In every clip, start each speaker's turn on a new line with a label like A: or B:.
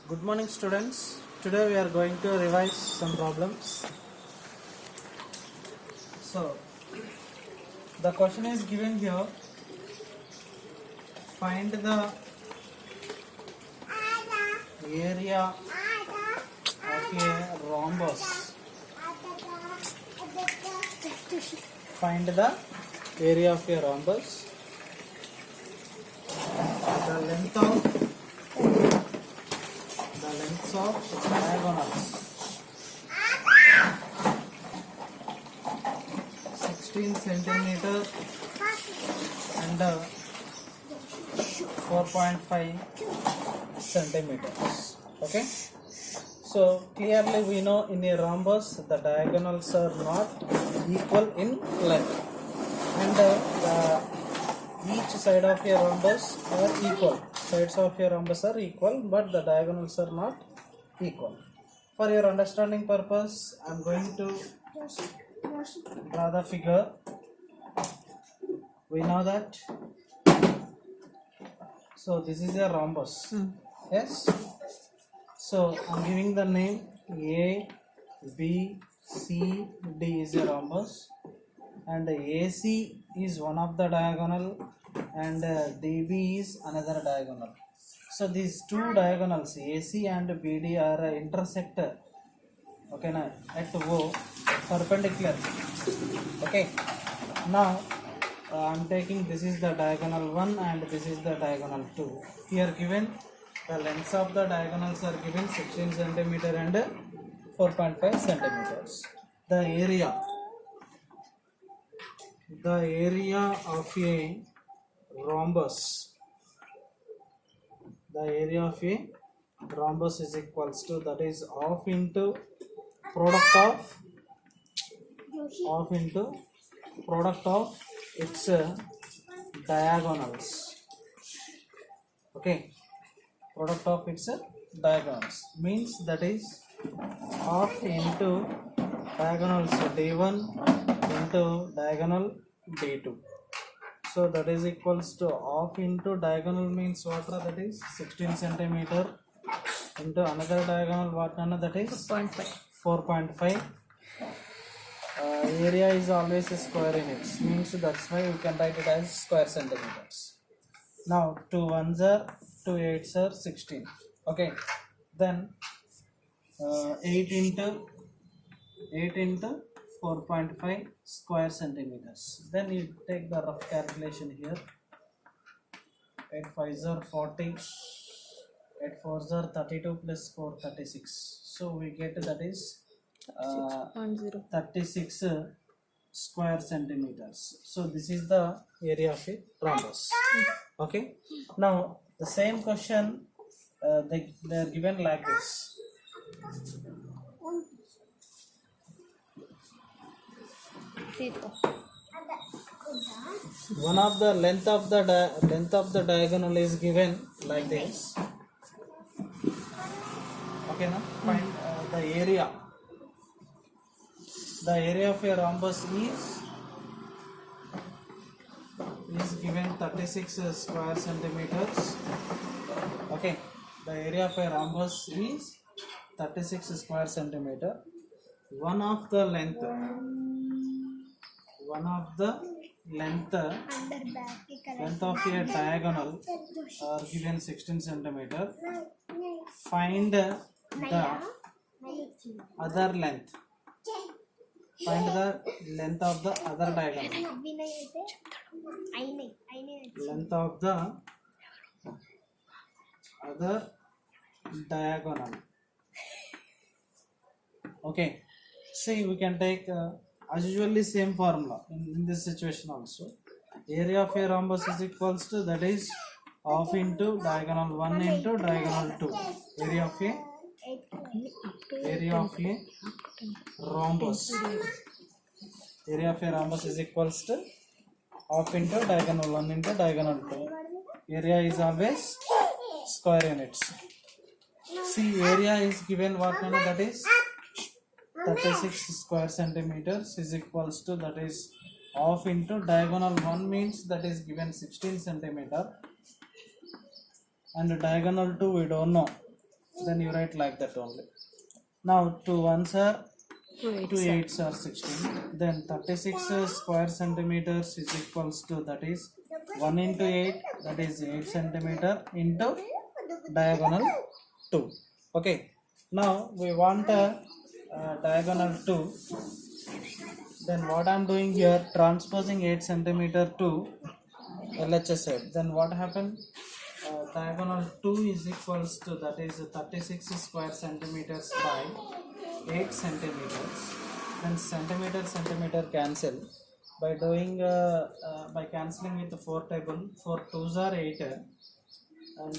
A: Good morning, students. Today we are going to revise some problems. So, the question is given here. Find the area of a rhombus. Find the area of a rhombus. The lengths of diagonals. 16 centimeter and 4.5 centimeters. Okay. So clearly we know in a rhombus the diagonals are not equal in length, and each side of a rhombus are equal. Sides of a rhombus are equal, but the diagonals are not equal. For your understanding purpose, I am going to draw the figure. We know that. So this is a rhombus. Yes. So I am giving the name A, B, C, D is a rhombus, and AC is one of the diagonal, and DB is another diagonal. So these two diagonals AC and BD are intersect. Okay, now at O perpendicular. Okay. Now I am taking this is the diagonal 1 and this is the diagonal 2. Here given the lengths of the diagonals are given 16 centimeter and 4.5 centimeters. The area of a rhombus. The area of a rhombus is equals to, that is half into product of its diagonals. Okay, product of its diagonals means that is half into diagonals d1 into diagonal d2. So that is equals to half into diagonal means what, that is 16 centimeter into another diagonal what, that is 4.5. Area is always a square units, means that's why we can write it as square centimeters. Now 2 ones are 2 8s are 16. Okay, then 8 into 4.5 square centimeters. Then you take the rough calculation here. 8 5s are 40, 8 4s are 32 plus 4 36. So we get that is 36 square centimeters. So this is the area of a rhombus. Okay. Now the same question they are given like this. One of the length of the diagonal is given like this. Okay, now find the area. The area of a rhombus is given 36 square centimeters. Okay, the area of a rhombus is 36 square centimeter. One of the length of a diagonal are given 16 centimeter. Find the other length. Find the length of the other diagonal. Length of the other diagonal. Okay. See, we can take as usually same formula in this situation also. Area of a rhombus is equals to, that is half into diagonal 1 into diagonal 2. Area of a rhombus. Area of a rhombus is equals to half into diagonal 1 into diagonal 2. Area is always square units. See, area is given what, that is 36 square centimeters is equals to, that is half into diagonal 1 means that is given 16 centimeter, and diagonal 2 we don't know. then you write like that only. Now 2 ones are 2
B: 2
A: 8s are 16. Then 36 square centimeters is equals to, that is 1 into 8, that is 8 centimeter into diagonal 2. Okay. Now we want a diagonal 2. Then what I am doing here, transposing 8 centimeter to LHS side. Then what happened? Diagonal 2 is equals to, that is 36 square centimeters by 8 centimeters. Then centimeter cancel by doing by cancelling with the 4 table. 4 2s are 8 and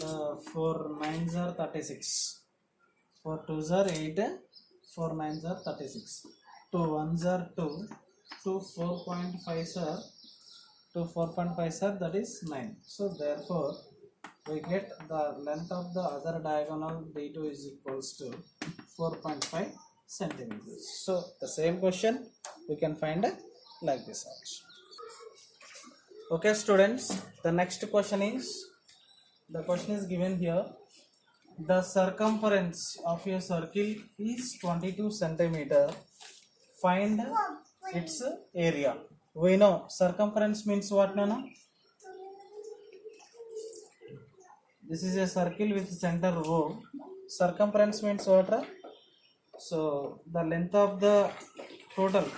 A: 4 9s are 36. 4 2s are 8, 4 9s are 36. 2 1s are 2, 2 4.5s are 2 4.5s are, that is 9. So therefore we get the length of the other diagonal D2 is equals to 4.5 centimeters. So the same question we can find like this also. Okay students, the next question is, the question is given here. The circumference of a circle is 22 centimeter. Find its area. We know circumference means what, Nana? This is a circle with center O. Circumference means what? So the length of the total.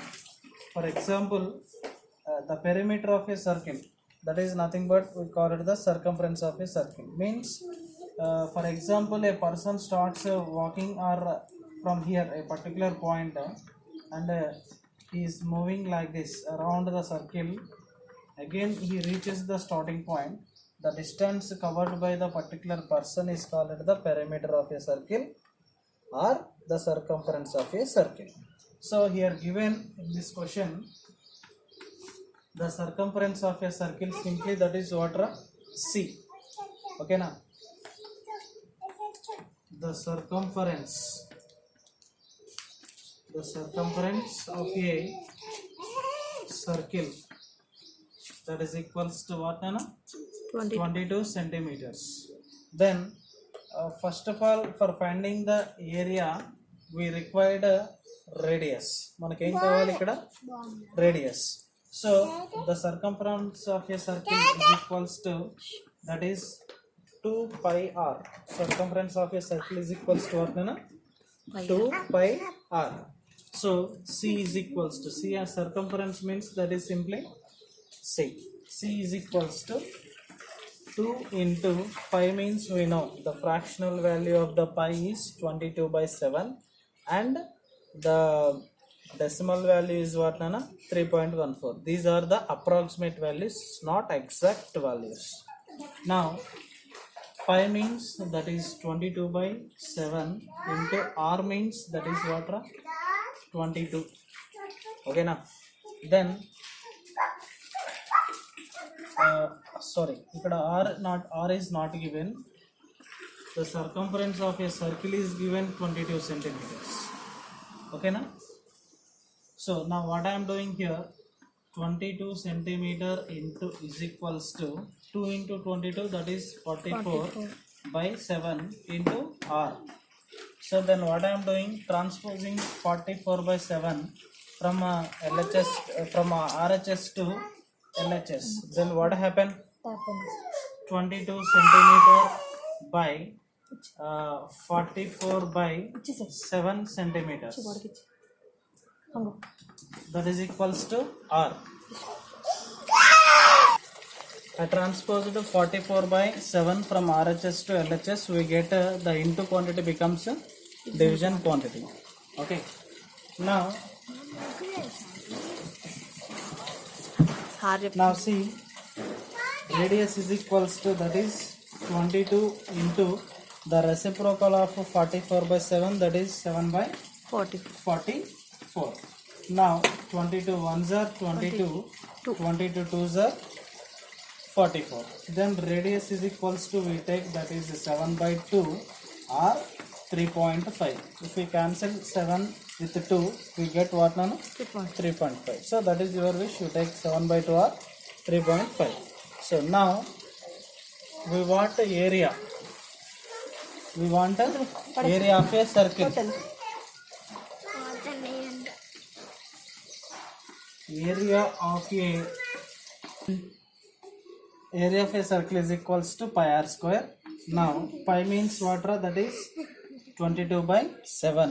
A: For example, the perimeter of a circle, that is nothing but we call it the circumference of a circle. Means for example, a person starts walking or from here a particular point and he is moving like this around the circle. Again he reaches the starting point. The distance covered by the particular person is called the perimeter of a circle or the circumference of a circle. So here given in this question, the circumference of a circle, simply that is what? C. Okay now. The circumference of a circle, that is equals to what, Nana? 22 centimeters. Then first of all, for finding the area we required a radius. మనకి ఏం కావాలి ఇక్కడ? Radius. So the circumference of a circle is equals to, that is 2 pi r. Circumference of a circle is equals to what, Nana? 2 pi r. So C is equals to, C as circumference means that is simply C. C is equals to 2 into pi means we know the fractional value of the pi is 22 by 7 and the decimal value is what, Nana? 3.14. These are the approximate values, not exact values. Now pi means that is 22 by 7 into r means that is what? 22. Okay now. Then sorry, r is not given. The circumference of a circle is given 22 centimeters. Okay now. So now what I am doing here, 22 centimeter into is equals to 2 into 22, that is 44 by 7 into r. So then what I am doing, transposing 44 by 7 from LHS from RHS to LHS. Then what happened? 22 centimeter by 44 by 7 centimeters. That is equals to R. I transposed 44 by 7 from RHS to LHS. We get the into quantity becomes division quantity. Okay. Now see, radius is equals to, that is 22 into the reciprocal of 44 by 7, that is 7 by 44. Now 22 ones are 22, 22 twos are 44. Then radius is equals to, we take that is 7 by 2 or 3.5. If we cancel 7 with 2, we get what, Nana? 3.5. So that is your wish, you take 7 by 2 or 3.5. So now we want the area. we want a area of a circle. Area of a circle is equals to pi r square. Now pi means what? That is 22/7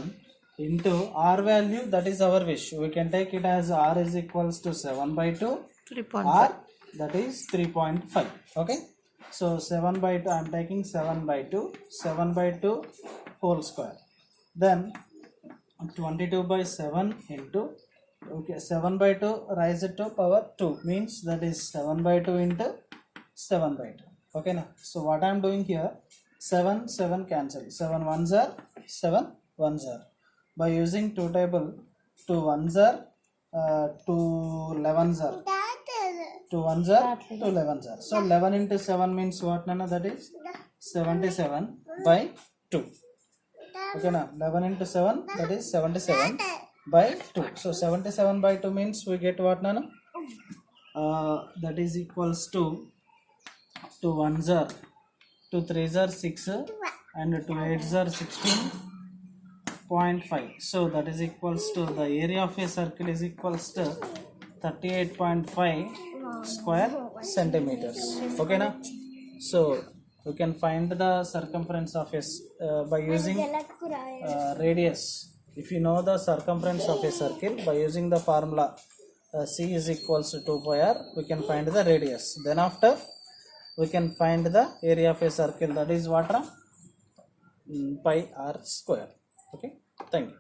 A: into r value, that is our wish. We can take it as r is equals to 7/2 or that is 3.5. Okay, so 7/2, I am taking 7/2 whole square. Then 22/7 into, okay, 7/2 raise it to power 2 means that is 7/2 into 7/2. Okay, now so what I am doing here, 7 cancel, 7 ones are 7 ones are. By using 2 table, 2 ones are 2 11s are, 2 ones are 2 11s are. So 11 into 7 means what, Nana? That is 77/2. Okay, now 11 into 7, that is 77/2. So 77/2 means we get what, Nana? That is equals to 2 ones are 2 3s are 6 and 2 8s are 16.5. So that is equals to, the area of a circle is equals to 38.5 square centimeters. Okay, now so we can find the circumference of a by using radius. If you know the circumference of a circle, by using the formula c is equals to 2 pi r, we can find the radius. Then after we can find the area of a circle, that is what, pi r square. Okay, thank you.